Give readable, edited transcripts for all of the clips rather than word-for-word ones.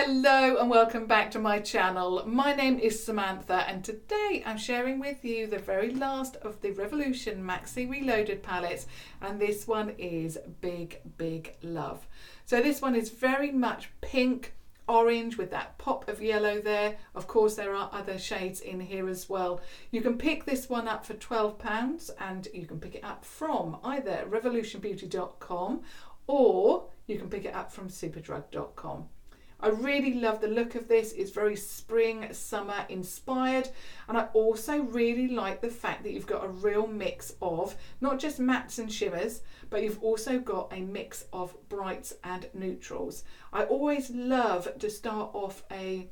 Hello and welcome back to my channel. My name is Samantha and today I'm sharing with you the very last of the Revolution Maxi Reloaded palettes, and this one is Big Big Love. So this one is very much pink, orange with that pop of yellow there. Of course there are other shades in here as well. You can pick this one up for £12 and you can pick it up from either revolutionbeauty.com or you can pick it up from superdrug.com. I really love the look of this. It's very spring, summer inspired, and I also really like the fact that you've got a real mix of not just mattes and shimmers, but you've also got a mix of brights and neutrals. I always love to start off a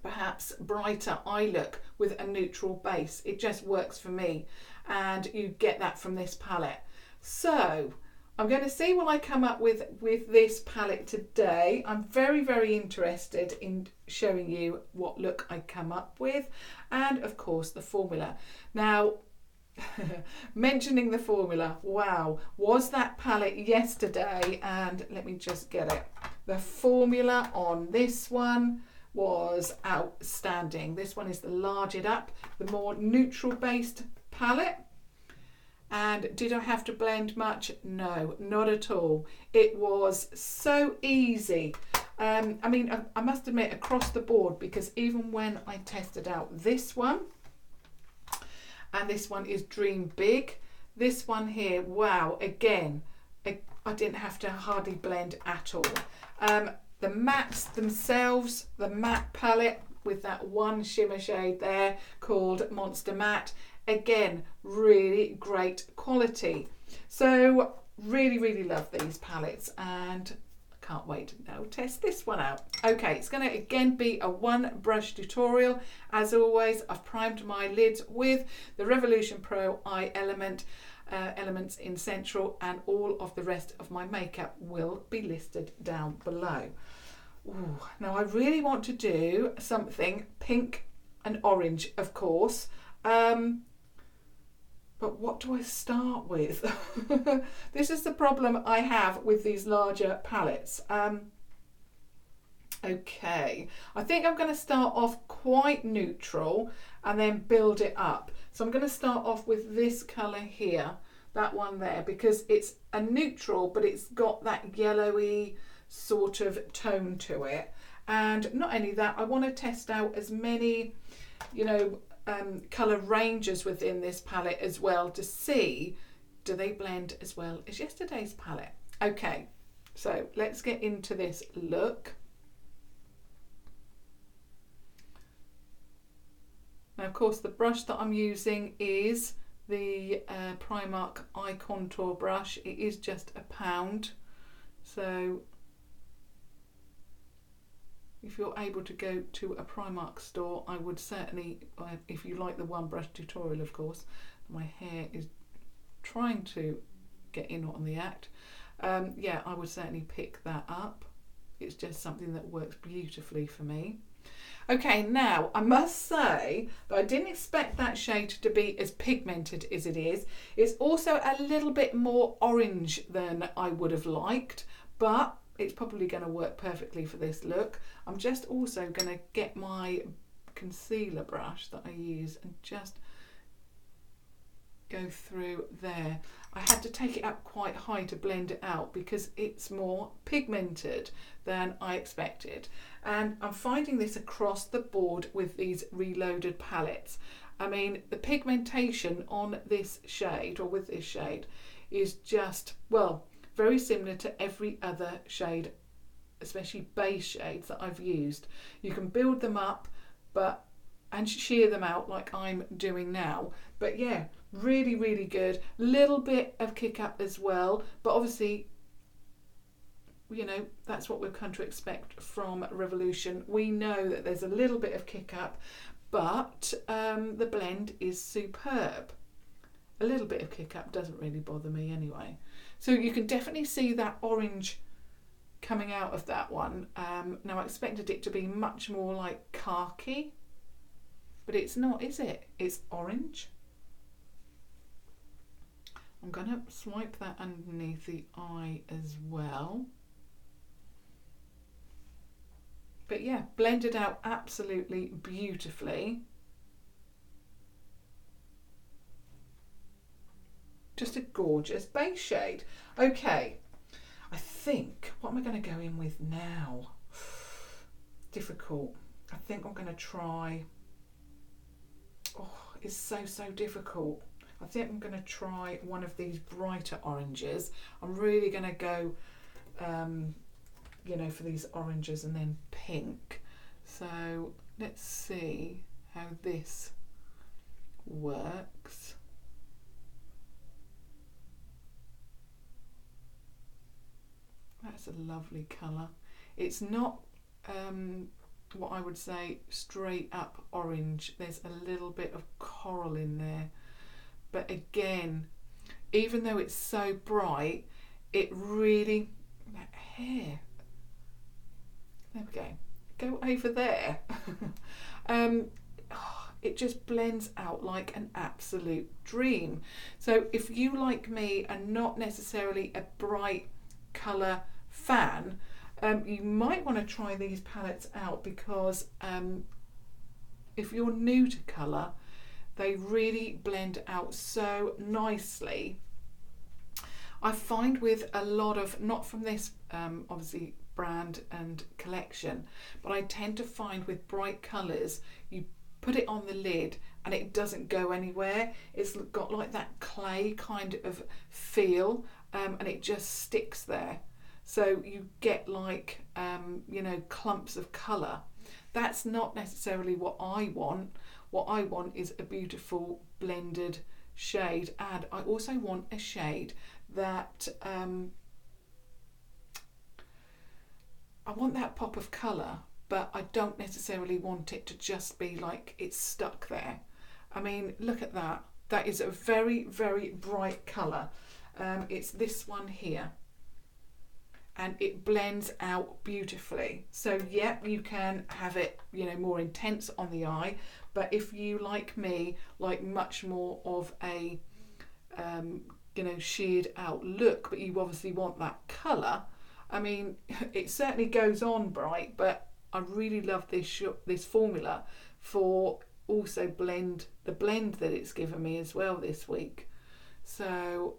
perhaps brighter eye look with a neutral base. It just works for me, and you get that from this palette. So I'm going to see what I come up with this palette today. I'm very interested in showing you what look I come up with, and of course the formula. Now, mentioning the formula, wow, was that palette yesterday, and let me just get it. The formula on this one was outstanding. This one is the Large It Up, the more neutral based palette. And did I have to blend much? No, not at all. It was so easy. I mean, I must admit across the board, because even when I tested out this one, and this one is Dream Big, this one here, wow, again, I didn't have to hardly blend at all. The mattes themselves, the matte palette with that one shimmer shade there called Monster Matte, again, really great quality. So really love these palettes, and I can't wait to now test this one out. Okay, it's going to again be a one brush tutorial. As always, I've primed my lids with the Revolution Pro Eye Element elements in Central, and all of the rest of my makeup will be listed down below. Ooh, now I really want to do something pink and orange, of course. But what do I start with? This is the problem I have with these larger palettes. Okay, I think I'm going to start off quite neutral and then build it up. So I'm going to start off with this colour here, that one there, because it's a neutral, but it's got that yellowy sort of tone to it. And not only that, I want to test out as many, you know, colour ranges within this palette as well, to see do they blend as well as yesterday's palette. Okay, so let's get into this look. Now of course the brush that I'm using is the Primark eye contour brush. It is just £1, so if you're able to go to a Primark store, I would certainly, if you like the one brush tutorial, of course. My hair is trying to get in on the act. Yeah, I would certainly pick that up. It's just something that works beautifully for me. Okay, now I must say that I didn't expect that shade to be as pigmented as it is. It's also a little bit more orange than I would have liked, but it's probably going to work perfectly for this look. I'm just also going to get my concealer brush that I use and just go through there. I had to take it up quite high to blend it out because it's more pigmented than I expected. And I'm finding this across the board with these reloaded palettes. I mean, the pigmentation on this shade, or with this shade, is just, well, very similar to every other shade, especially base shades that I've used. You can build them up and sheer them out like I'm doing now. But yeah, really good. Little bit of kick up as well, but obviously, you know, that's what we've come to expect from Revolution. We know that there's a little bit of kick up, but the blend is superb. A little bit of kick up doesn't really bother me anyway. So you can definitely see that orange coming out of that one. Now I expected it to be much more like khaki, but it's not, is it? It's orange. I'm going to swipe that underneath the eye as well. But yeah, blended out absolutely beautifully. Just a gorgeous base shade. Okay, I think, what am I going to go in with now? Difficult. I think I'm going to try, oh, it's so difficult. I think I'm going to try one of these brighter oranges. I'm really going to go, you know, for these oranges and then pink. So let's see how this works. That's a lovely colour. It's not what I would say straight up orange. There's a little bit of coral in there. But again, even though it's so bright, it really, that hair, there we go, go over there. It just blends out like an absolute dream. So if you, like me, are not necessarily a bright colour fan, you might want to try these palettes out, because if you're new to colour, they really blend out so nicely. I find with a lot of, not from this obviously brand and collection, but I tend to find with bright colours, you put it on the lid and it doesn't go anywhere. It's got like that clay kind of feel, and it just sticks there. So you get like, you know, clumps of colour. That's not necessarily what I want. What I want is a beautiful blended shade, and I also want a shade that I want that pop of colour, but I don't necessarily want it to just be like it's stuck there. I mean, look at that. That is a very bright colour. It's this one here, and it blends out beautifully. So yeah, you can have it, you know, more intense on the eye, but if you, like me, like much more of a you know, sheared out look, but you obviously want that colour, I mean, it certainly goes on bright, but I really love this formula for also the blend that it's given me as well this week. So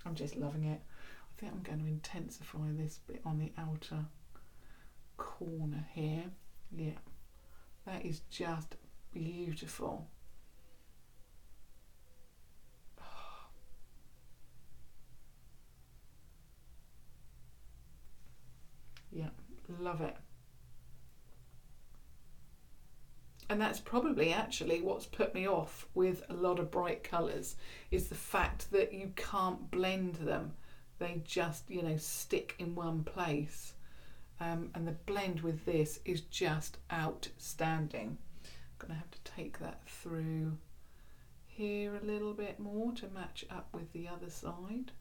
I'm just loving it. I think I'm going to intensify this bit on the outer corner here. Yeah, that is just beautiful. Yeah, love it. And that's probably actually what's put me off with a lot of bright colours, is the fact that you can't blend them. They just, you know, stick in one place. And the blend with this is just outstanding. I'm going to have to take that through here a little bit more to match up with the other side.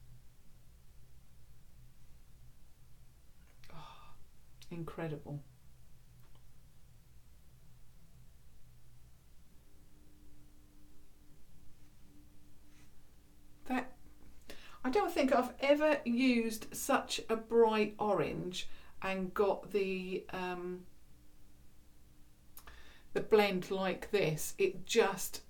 Oh, incredible. That, I don't think I've ever used such a bright orange and got the blend like this. It just,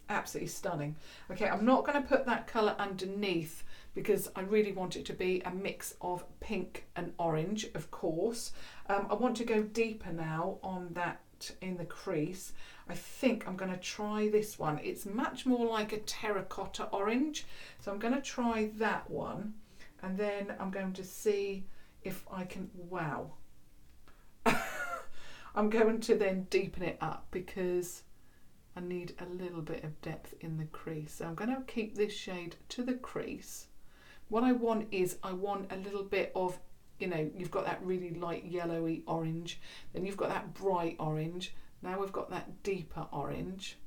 absolutely stunning. Okay, I'm not going to put that colour underneath because I really want it to be a mix of pink and orange, of course. I want to go deeper now on that in the crease. I think I'm going to try this one. It's much more like a terracotta orange, so I'm going to try that one, and then I'm going to see if I can, wow. I'm going to then deepen it up because I need a little bit of depth in the crease. So I'm going to keep this shade to the crease. What I want is, I want a little bit of, you know, you've got that really light yellowy orange, then you've got that bright orange, now we've got that deeper orange,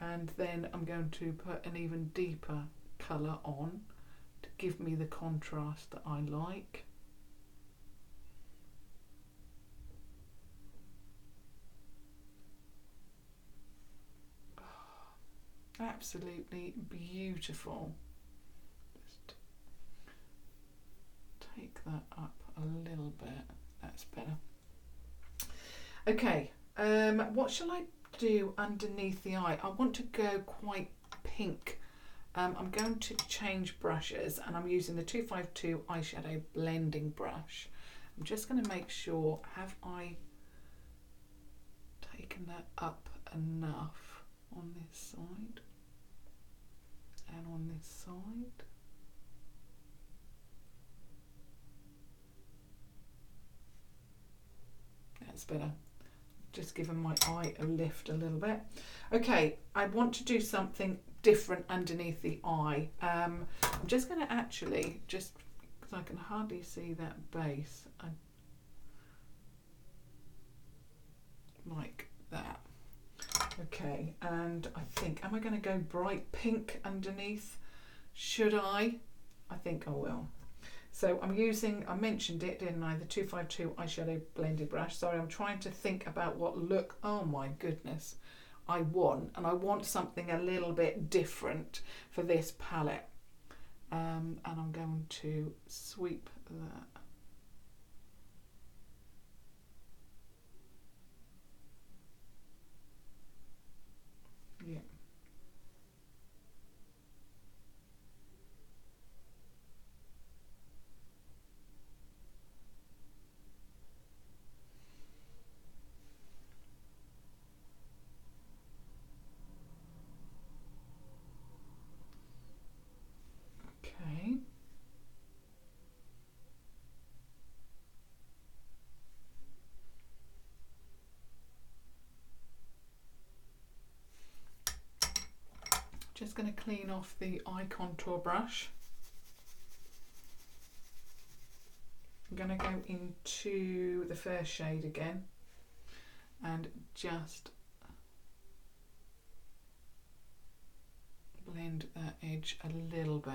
and then I'm going to put an even deeper colour on to give me the contrast that I like. Absolutely beautiful. Just take that up a little bit. That's better. Okay, what shall I do underneath the eye? I want to go quite pink. I'm going to change brushes, and I'm using the 252 eyeshadow blending brush. I'm just going to make sure, have I taken that up enough on this side and on this side? That's better. Just giving my eye a lift a little bit. Okay, I want to do something different underneath the eye. I'm just going to actually, just because I can hardly see that base, like that. Okay, and I think, am I going to go bright pink underneath? Should I? I think I will. So I'm using, I mentioned it, didn't I, the 252 eyeshadow blended brush. Sorry, I'm trying to think about what look, oh my goodness, I want. And I want something a little bit different for this palette. And I'm going to sweep that. Yeah. Okay. Just going to clean off the eye contour brush. I'm going to go into the first shade again and just blend that edge a little bit.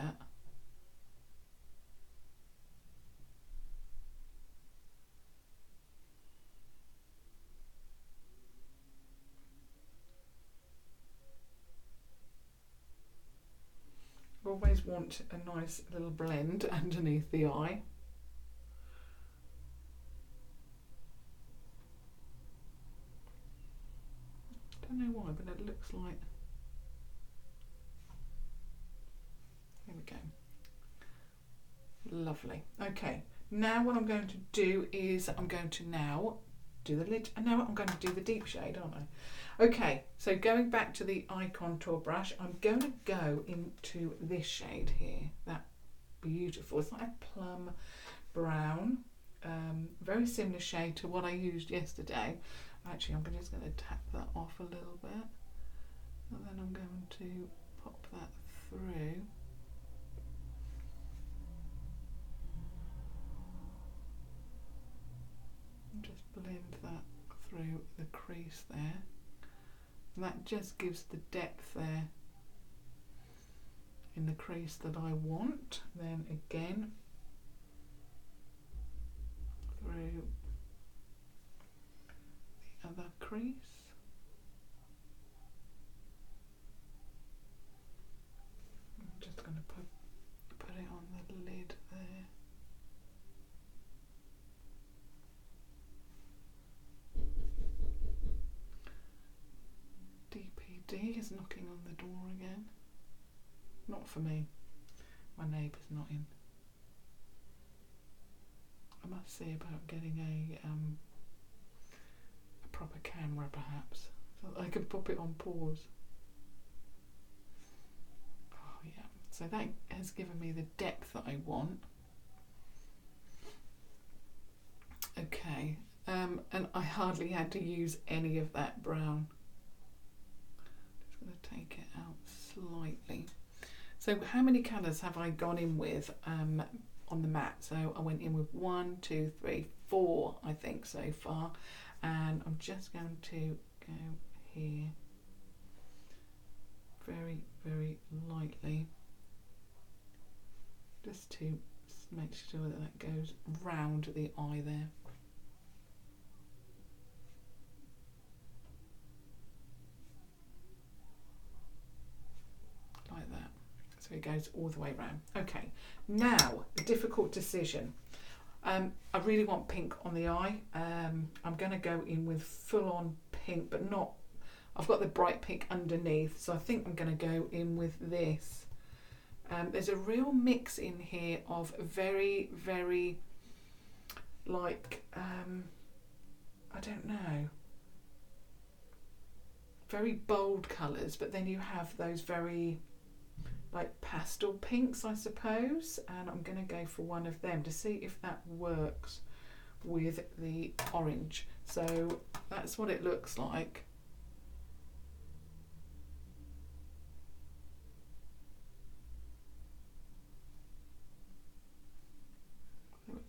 Always want a nice little blend underneath the eye. Don't know why, but it looks like, there we go. Lovely. Okay, now what I'm going to do is I'm going to now do the lid, and now I'm going to do the deep shade, aren't I? Okay, so going back to the eye contour brush, I'm going to go into this shade here. That beautiful, it's like a plum brown, very similar shade to what I used yesterday. Actually, I'm just going to tap that off a little bit, and then I'm going to pop that through. And just blend that through the crease there. And that just gives the depth there in the crease that I want. Then again through the other crease. I'm just going to put it on the lid there. DPD is knocking on the door again. Not for me. My neighbour's not in. I must see about getting a proper camera perhaps, so that I can pop it on pause. Oh yeah, so that has given me the depth that I want. Okay, and I hardly had to use any of that brown. Just going to take it out slightly. So how many colours have I gone in with on the matte? So I went in with 1, 2, 3, 4 I think so far, and I'm just going to go here very, very lightly, just to make sure that that goes round the eye there. Like that. So it goes all the way around. Okay, now the difficult decision. I really want pink on the eye. I'm going to go in with full on pink, but not, I've got the bright pink underneath, so I think I'm going to go in with this. There's a real mix in here of very, very, like, I don't know, very bold colours, but then you have those very, like, pastel pinks, I suppose, and I'm going to go for one of them to see if that works with the orange. So that's what it looks like.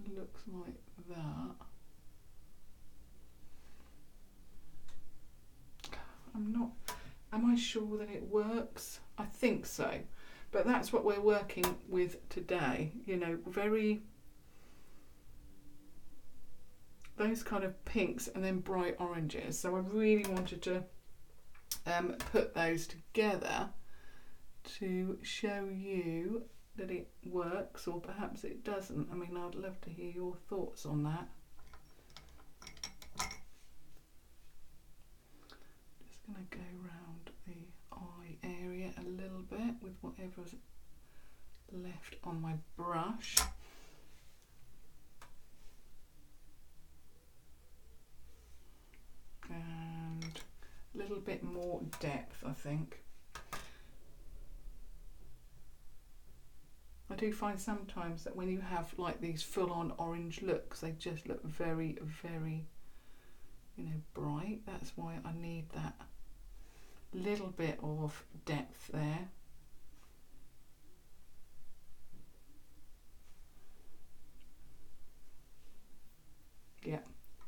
It looks like that. Am I sure that it works? I think so. But that's what we're working with today, you know, very, those kind of pinks and then bright oranges. So I really wanted to put those together to show you that it works, or perhaps it doesn't. I mean, I'd love to hear your thoughts on that. Just going to go around the eye area a little bit with whatever's left on my brush. And a little bit more depth, I think. I do find sometimes that when you have like these full-on orange looks, they just look very, very, you know, bright. That's why I need that little bit of depth there. Yeah,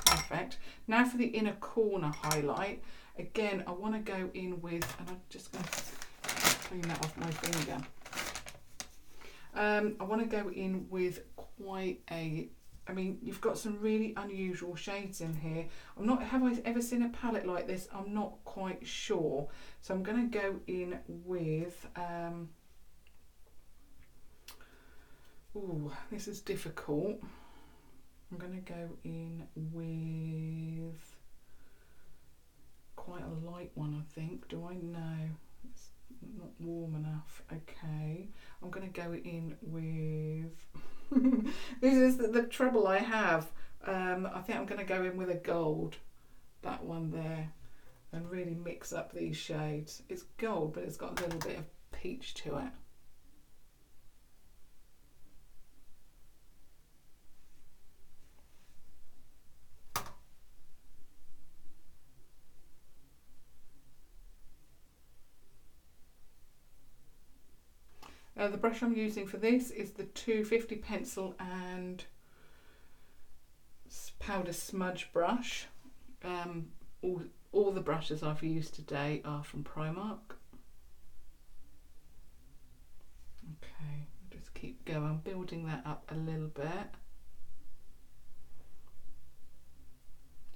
perfect. Now for the inner corner highlight. Again, I want to go in with, and I'm just going to clean that off my finger. I want to go in with quite a, I mean, you've got some really unusual shades in here. Have I ever seen a palette like this? I'm not quite sure. So I'm going to go in with, ooh, this is difficult. I'm going to go in with quite a light one, I think. Do I know? It's not warm enough. Okay. I'm going to go in with, this is the trouble I have. I think I'm going to go in with a gold, that one there, and really mix up these shades. It's gold, but it's got a little bit of peach to it. The brush I'm using for this is the 250 pencil and powder smudge brush. All the brushes I've used today are from Primark. Okay, I'll just keep going, building that up a little bit.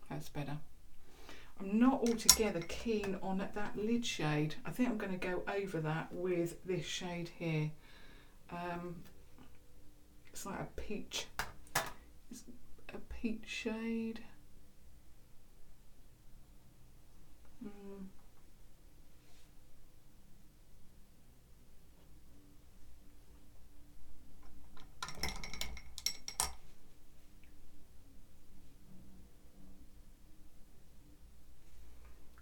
That's better. I'm not altogether keen on that lid shade. I think I'm going to go over that with this shade here. It's like a peach. It's a peach shade.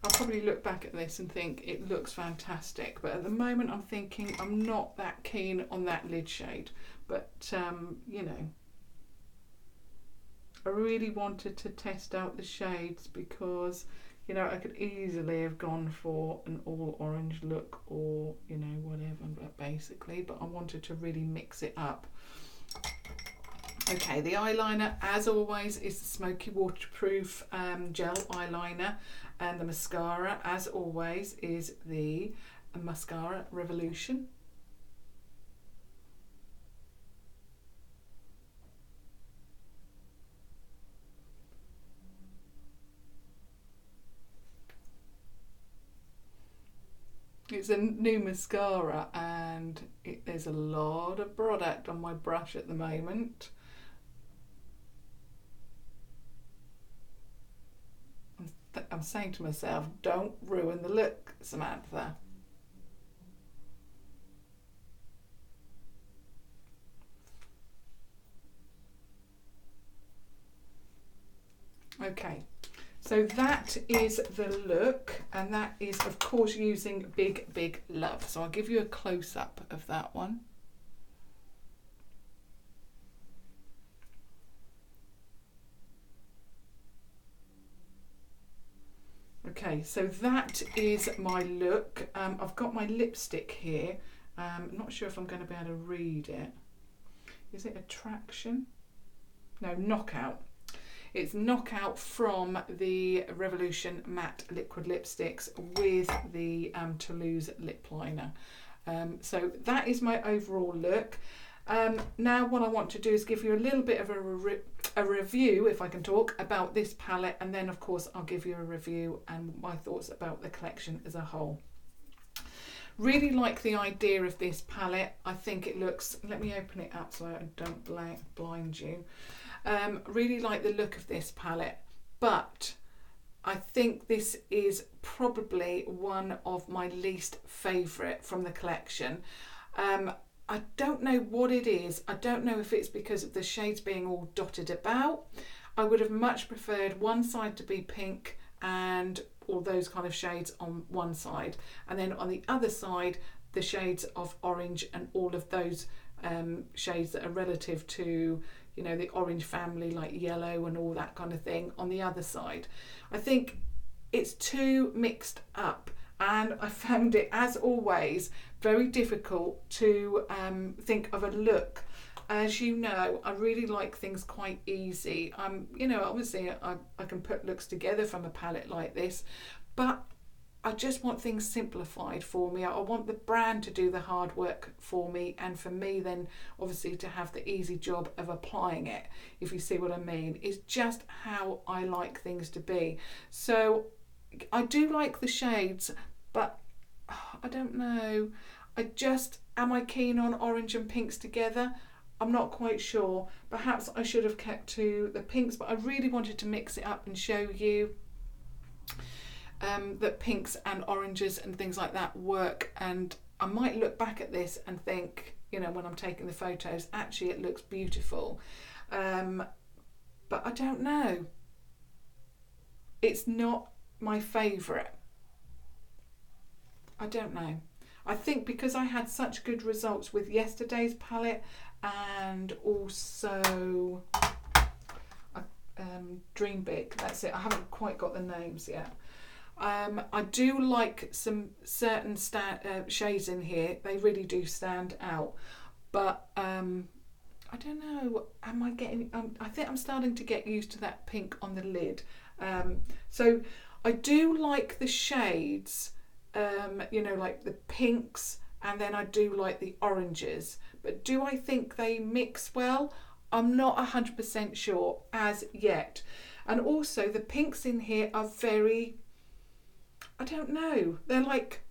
I'll probably look back at this and think it looks fantastic, but at the moment I'm thinking I'm not that keen on that lid shade. But you know, I really wanted to test out the shades because, you know, I could easily have gone for an all orange look or, you know, whatever, basically, but I wanted to really mix it up. Okay, the eyeliner, as always, is the Smoky Waterproof Gel Eyeliner, and the mascara, as always, is the Mascara Revolution. It's a new mascara, and there's a lot of product on my brush at the moment. I'm saying to myself, don't ruin the look, Samantha. Okay, so that is the look, and that is of course using Big Love. So I'll give you a close-up of that one. Okay, so that is my look. I've got my lipstick here. I'm not sure if I'm going to be able to read it. Is it Attraction? No, Knockout. It's Knockout from the Revolution Matte Liquid Lipsticks with the Toulouse lip liner. So that is my overall look. Now what I want to do is give you a little bit of a review, if I can talk, about this palette, and then of course I'll give you a review and my thoughts about the collection as a whole. Really like the idea of this palette. I think it looks, let me open it up so I don't blind you. Really like the look of this palette, but I think this is probably one of my least favourite from the collection. I don't know what it is. I don't know if it's because of the shades being all dotted about. I would have much preferred one side to be pink and all those kind of shades on one side, and then on the other side the shades of orange and all of those shades that are relative to, you know, the orange family, like yellow and all that kind of thing on the other side. I think it's too mixed up, and I found it, as always, very difficult to think of a look. As you know, I really like things quite easy. You know, obviously I can put looks together from a palette like this, but I just want things simplified for me. I want the brand to do the hard work for me, and for me then obviously to have the easy job of applying it, if you see what I mean. It's just how I like things to be. So I do like the shades, but I don't know. Am I keen on orange and pinks together? I'm not quite sure. Perhaps I should have kept to the pinks, but I really wanted to mix it up and show you that pinks and oranges and things like that work. And I might look back at this and think, you know, when I'm taking the photos, actually it looks beautiful. But I don't know. It's not my favourite. I don't know. I think because I had such good results with yesterday's palette, and also Dream Big, that's it. I haven't quite got the names yet. I do like some certain shades in here. They really do stand out. But I don't know, am I getting... I think I'm starting to get used to that pink on the lid. So I do like the shades, you know, like the pinks, and then I do like the oranges. But do I think they mix well? I'm not 100% sure as yet. And also the pinks in here are very... I don't know, they're like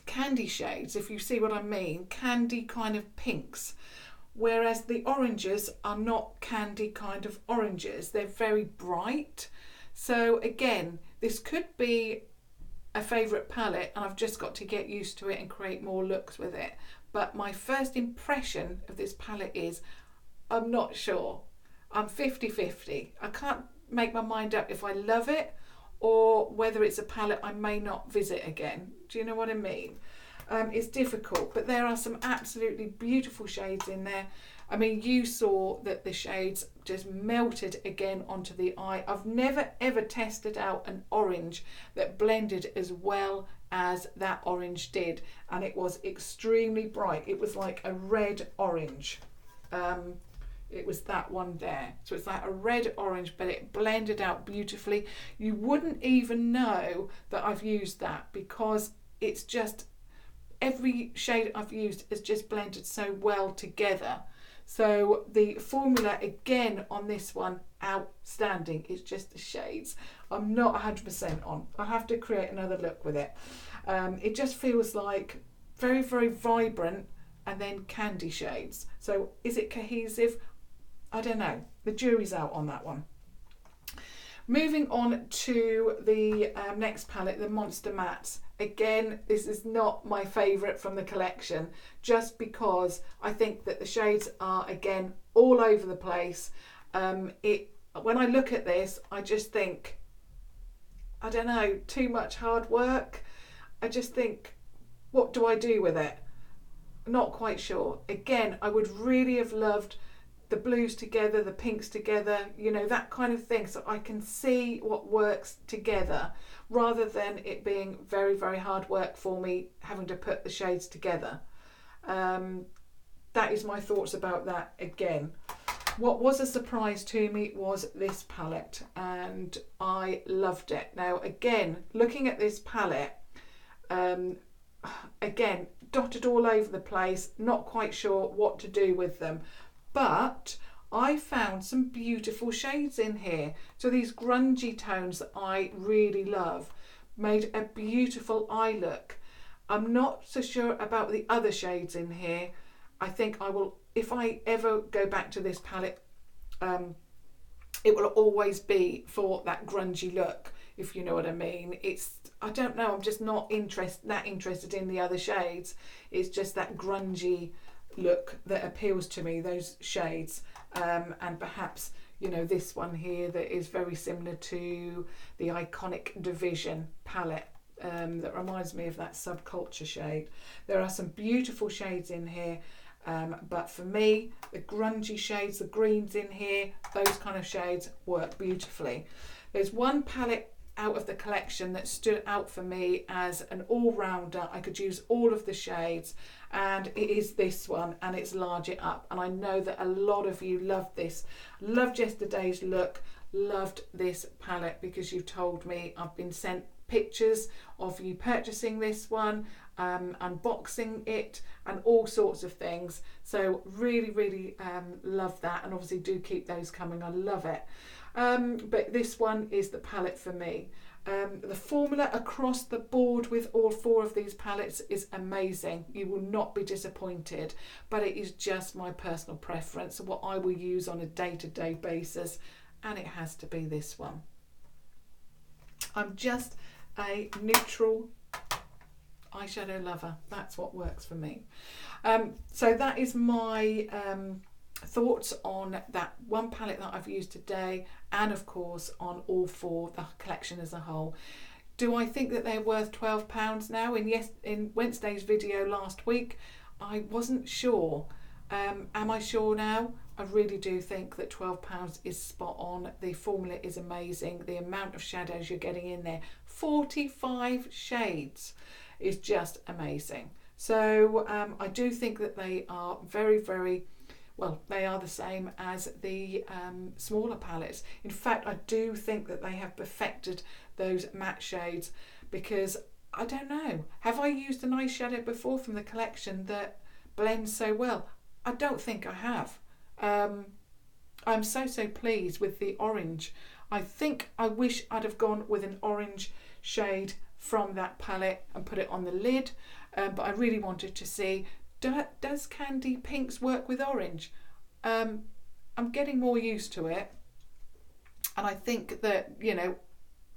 candy shades, if you see what I mean, candy kind of pinks, whereas the oranges are not candy kind of oranges, they're very bright. So again, this could be a favourite palette, and I've just got to get used to it and create more looks with it. But my first impression of this palette is, I'm not sure. I'm 50-50. I can't make my mind up if I love it or whether it's a palette I may not visit again. Do you know what I mean? It's difficult, but there are some absolutely beautiful shades in there. I mean, you saw that the shades just melted again onto the eye. I've never ever tested out an orange that blended as well as that orange did, and it was extremely bright. It was like a red orange. It was that one there. So it's like a red orange, but it blended out beautifully. You wouldn't even know that I've used that, because it's just, every shade I've used is just blended so well together. So the formula again on this one, outstanding. It's just the shades I'm not 100% on. I'll have to create another look with it. It just feels like very, very vibrant and then candy shades. So is it cohesive? I don't know. The jury's out on that one. Moving on to the next palette, the Monster Mattes. Again, this is not my favourite from the collection, just because I think that the shades are, again, all over the place. When I look at this, I just think, I don't know, too much hard work. I just think, what do I do with it? Not quite sure. Again, I would really have loved the blues together, the pinks together, you know, that kind of thing, so I can see what works together, rather than it being very, very hard work for me having to put the shades together. That is my thoughts about that. Again, what was a surprise to me was this palette, and I loved it. Now, again, looking at this palette, again, dotted all over the place, not quite sure what to do with them. But I found some beautiful shades in here. So these grungy tones that I really love made a beautiful eye look. I'm not so sure about the other shades in here. I think I will, if I ever go back to this palette, it will always be for that grungy look, if you know what I mean. I don't know, I'm just not that interested in the other shades. It's just that grungy look that appeals to me, those shades, and perhaps, you know, this one here that is very similar to the iconic Division palette, that reminds me of that Subculture shade. There are some beautiful shades in here, but for me, the grungy shades, the greens in here, those kind of shades work beautifully. There's one palette out of the collection that stood out for me as an all-rounder. I could use all of the shades, and it is this one, and it's Large It Up, and I know that a lot of you loved this, loved yesterday's look, loved this palette, because you told me. I've been sent pictures of you purchasing this one, unboxing it, and all sorts of things, so really love that, and obviously do keep those coming. I love it. But this one is the palette for me. The formula across the board with all four of these palettes is amazing. You will not be disappointed, but it is just my personal preference, what I will use on a day-to-day basis, and it has to be this one. I'm just a neutral eyeshadow lover. That's what works for me. So that is my thoughts on that one palette that I've used today, and of course on all four, the collection as a whole. Do I think that they're worth £12 now? In Wednesday's video last week, I wasn't sure. Am I sure now? I really do think that £12 is spot on. The formula is amazing. The amount of shadows you're getting in there, 45 shades, is just amazing. So I do think that they are very well, they are the same as the smaller palettes. In fact, I do think that they have perfected those matte shades, because I don't know, have I used an eyeshadow before from the collection that blends so well? I don't think I have. I'm so pleased with the orange. I wish I'd have gone with an orange shade from that palette and put it on the lid, but I really wanted to see, does Candy Pinks work with orange? I'm getting more used to it, and I think that, you know,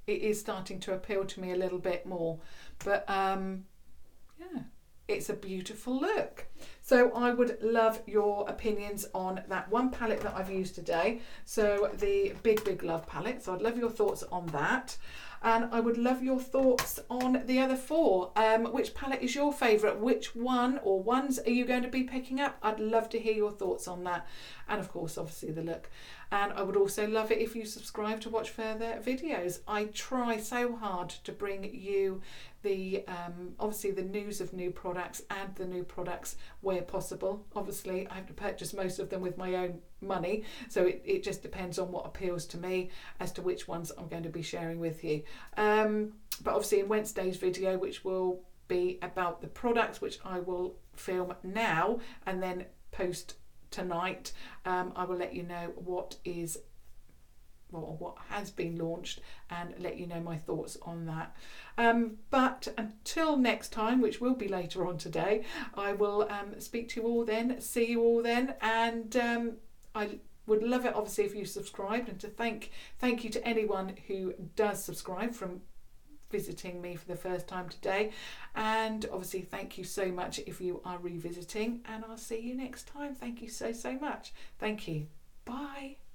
it is starting to appeal to me a little bit more, but yeah, it's a beautiful look. So I would love your opinions on that one palette that I've used today, so the Big Love palette. So I'd love your thoughts on that. And I would love your thoughts on the other four. Which palette is your favourite? Which one or ones are you going to be picking up? I'd love to hear your thoughts on that. And of course, obviously the look. And I would also love it if you subscribe to watch further videos. I try so hard to bring you the obviously the news of new products and the new products where possible. Obviously, I have to purchase most of them with my own money, so it just depends on what appeals to me as to which ones I'm going to be sharing with you. But obviously in Wednesday's video, which will be about the products, which I will film now and then post tonight, I will let you know what has been launched and let you know my thoughts on that. But until next time, which will be later on today, I will speak to you all then, see you all then, and I Would love it obviously if you subscribed, and to thank you to anyone who does subscribe from visiting me for the first time today, and obviously thank you so much if you are revisiting, and I'll see you next time. Thank you so much. Thank you. Bye.